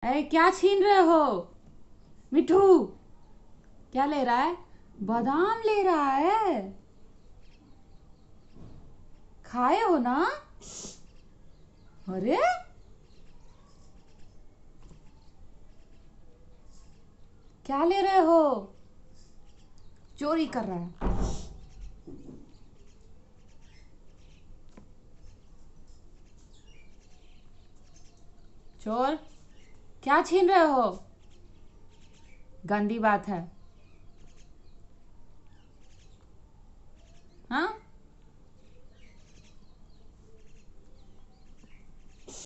अरे क्या छीन रहे हो मिठू? क्या ले रहा है? बादाम ले रहा है। खाए हो ना? अरे क्या ले रहे हो? चोरी कर रहा है। चोर, क्या छीन रहे हो? गंदी बात है। हाँ,